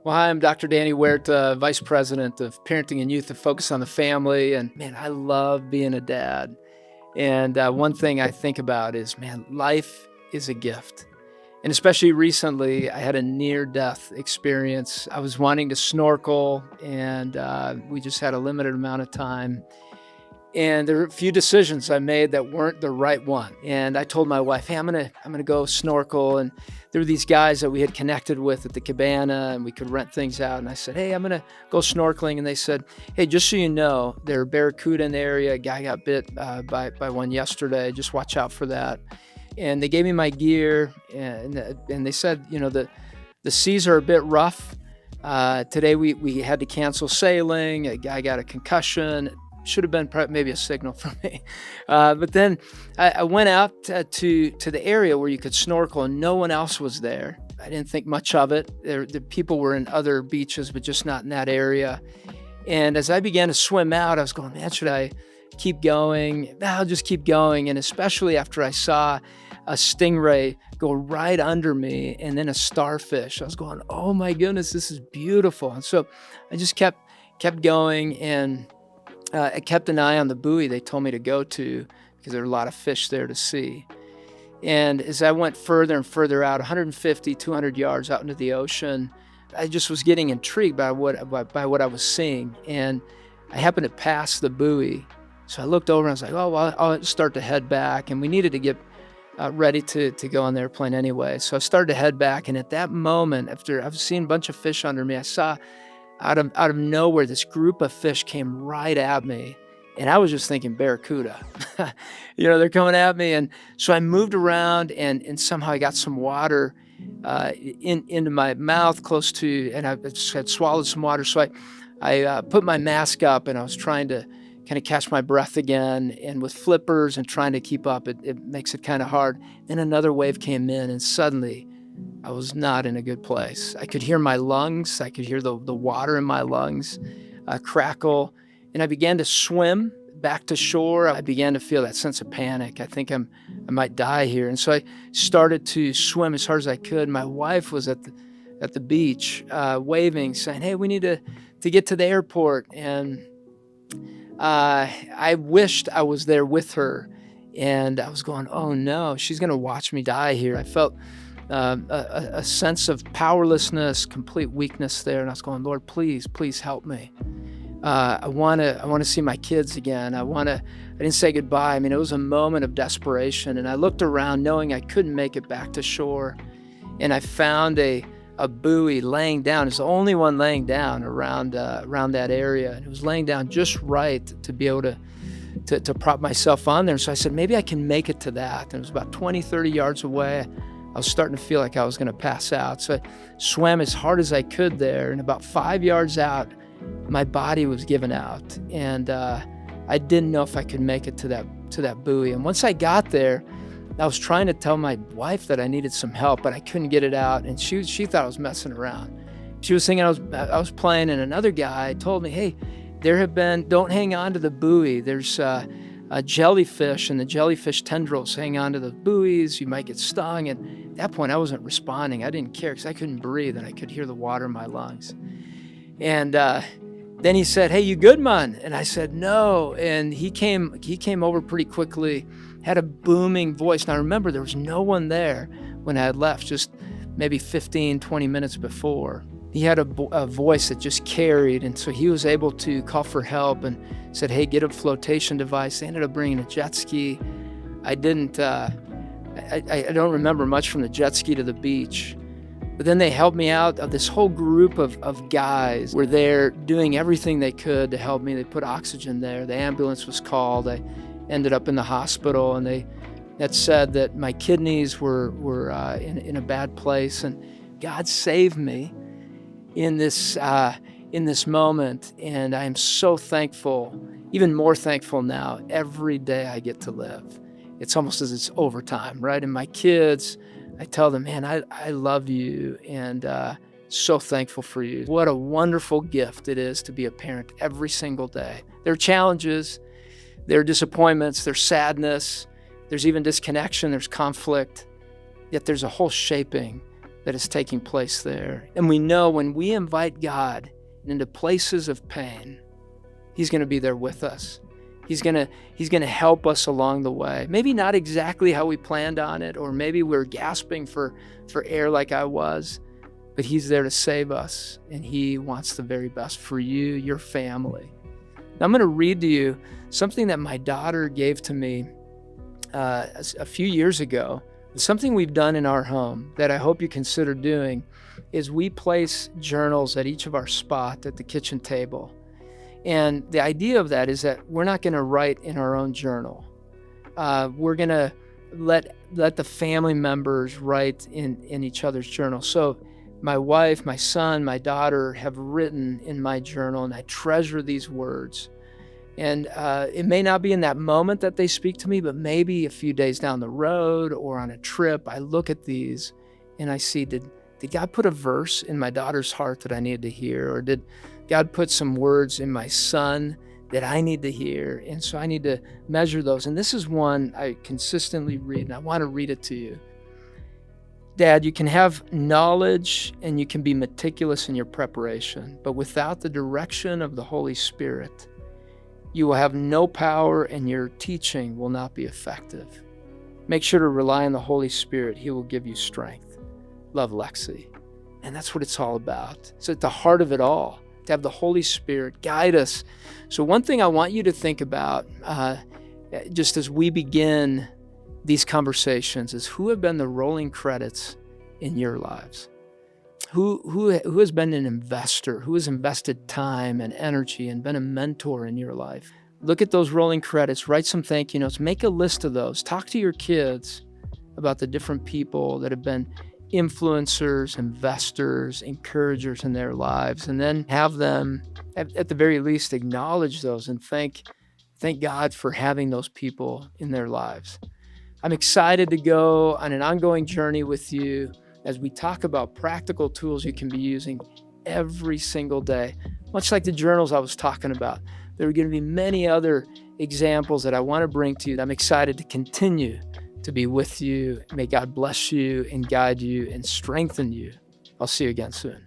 Well, hi, I'm Dr. Danny Huerta, Vice President of Parenting and Youth to Focus on the Family. And man, I love being a dad. And one thing I think about is, man, life is a gift. And especially recently, I had a near-death experience. I was wanting to snorkel, and we just had a limited amount of time. And there were a few decisions I made that weren't the right one. And I told my wife, "Hey, I'm gonna go snorkel." And there were these guys that we had connected with at the cabana, and we could rent things out. And I said, "Hey, I'm gonna go snorkeling." And they said, "Hey, just so you know, there are barracuda in the area. A guy got bit by one yesterday. Just watch out for that." And they gave me my gear, and they said, the seas are a bit rough. Today we had to cancel sailing. A guy got a concussion. Should have been maybe a signal for me. But then I went out to the area where you could snorkel, and no one else was there. I didn't think much of it. The people were in other beaches, but just not in that area. And as I began to swim out, I was going, man, should I keep going? I'll just keep going. And especially after I saw a stingray go right under me and then a starfish, I was going, oh my goodness, this is beautiful. And so I just kept going, and I kept an eye on the buoy they told me to go to because there were a lot of fish there to see. And as I went further and further out, 150, 200 yards out into the ocean, I just was getting intrigued by what I was seeing. And I happened to pass the buoy. So I looked over and I was like, oh, well, I'll start to head back. And we needed to get ready to go on the airplane anyway. So I started to head back. And at that moment, after I've seen a bunch of fish under me, I saw out of nowhere, this group of fish came right at me. And I was just thinking barracuda. They're coming at me. And so I moved around, and somehow I got some water into my mouth close to, and I just had swallowed some water. So I put my mask up, and I was trying to kind of catch my breath again. And with flippers and trying to keep up, it makes it kind of hard. Then another wave came in, and suddenly I was not in a good place. I could hear my lungs. I could hear the water in my lungs crackle. And I began to swim back to shore. I began to feel that sense of panic. I think I might die here. And so I started to swim as hard as I could. My wife was at the beach waving, saying, "Hey, we need to get to the airport." And I wished I was there with her. And I was going, oh no, she's going to watch me die here. I felt a sense of powerlessness, complete weakness there. And I was going, Lord, please help me. I want to see my kids again. I didn't say goodbye. I mean, it was a moment of desperation. And I looked around knowing I couldn't make it back to shore. And I found a buoy laying down. It's the only one laying down around that area. And it was laying down just right to be able to prop myself on there. So I said, maybe I can make it to that. And it was about 20, 30 yards away. I was starting to feel like I was going to pass out. So I swam as hard as I could there. And about 5 yards out, my body was giving out. And I didn't know if I could make it to that buoy. And once I got there, I was trying to tell my wife that I needed some help, but I couldn't get it out. And she thought I was messing around. She was thinking I was playing. And another guy told me, hey, don't hang on to the buoy. There's a jellyfish, and the jellyfish tendrils hang onto the buoys. You might get stung. And at that point, I wasn't responding. I didn't care because I couldn't breathe, and I could hear the water in my lungs. And then he said, "Hey, you good, man?" And I said, "No." And he came over pretty quickly, had a booming voice. Now remember, there was no one there when I had left, just maybe 15, 20 minutes before. He had a voice that just carried, and so he was able to call for help and said, "Hey, get a flotation device." They ended up bringing a jet ski. I don't remember much from the jet ski to the beach, but then they helped me out. This whole group of guys were there doing everything they could to help me. They put oxygen there. The ambulance was called. I ended up in the hospital, and they had said that my kidneys were in a bad place, and God saved me in this moment, and I am so thankful, even more thankful now, every day I get to live. It's almost as it's overtime, right? And my kids, I tell them, man, I love you, and so thankful for you. What a wonderful gift it is to be a parent every single day. There are challenges, there are disappointments, there's sadness, there's even disconnection, there's conflict, yet there's a whole shaping that is taking place there. And we know when we invite God into places of pain, He's going to be there with us. He's going to help us along the way. Maybe not exactly how we planned on it, or maybe we're gasping for air like I was, but He's there to save us, and He wants the very best for you, your family. Now, I'm going to read to you something that my daughter gave to me a few years ago. Something we've done in our home that I hope you consider doing is we place journals at each of our spot at the kitchen table. And the idea of that is that we're not going to write in our own journal. We're going to let the family members write in each other's journal. So my wife, my son, my daughter have written in my journal, and I treasure these words. And it may not be in that moment that they speak to me, but maybe a few days down the road or on a trip, I look at these and I see, did God put a verse in my daughter's heart that I needed to hear? Or did God put some words in my son that I need to hear? And so I need to measure those. And this is one I consistently read, and I want to read it to you. Dad, you can have knowledge and you can be meticulous in your preparation, but without the direction of the Holy Spirit, you will have no power and your teaching will not be effective. Make sure to rely on the Holy Spirit. He will give you strength. Love, Lexi. And that's what it's all about. It's at the heart of it all, to have the Holy Spirit guide us. So one thing I want you to think about, just as we begin these conversations, is who have been the rolling credits in your lives? Who has been an investor? Who has invested time and energy and been a mentor in your life? Look at those rolling credits, write some thank you notes, make a list of those. Talk to your kids about the different people that have been influencers, investors, encouragers in their lives, and then have them, at the very least, acknowledge those and thank God for having those people in their lives. I'm excited to go on an ongoing journey with you as we talk about practical tools you can be using every single day. Much like the journals I was talking about, there are going to be many other examples that I want to bring to you. I'm excited to continue to be with you. May God bless you and guide you and strengthen you. I'll see you again soon.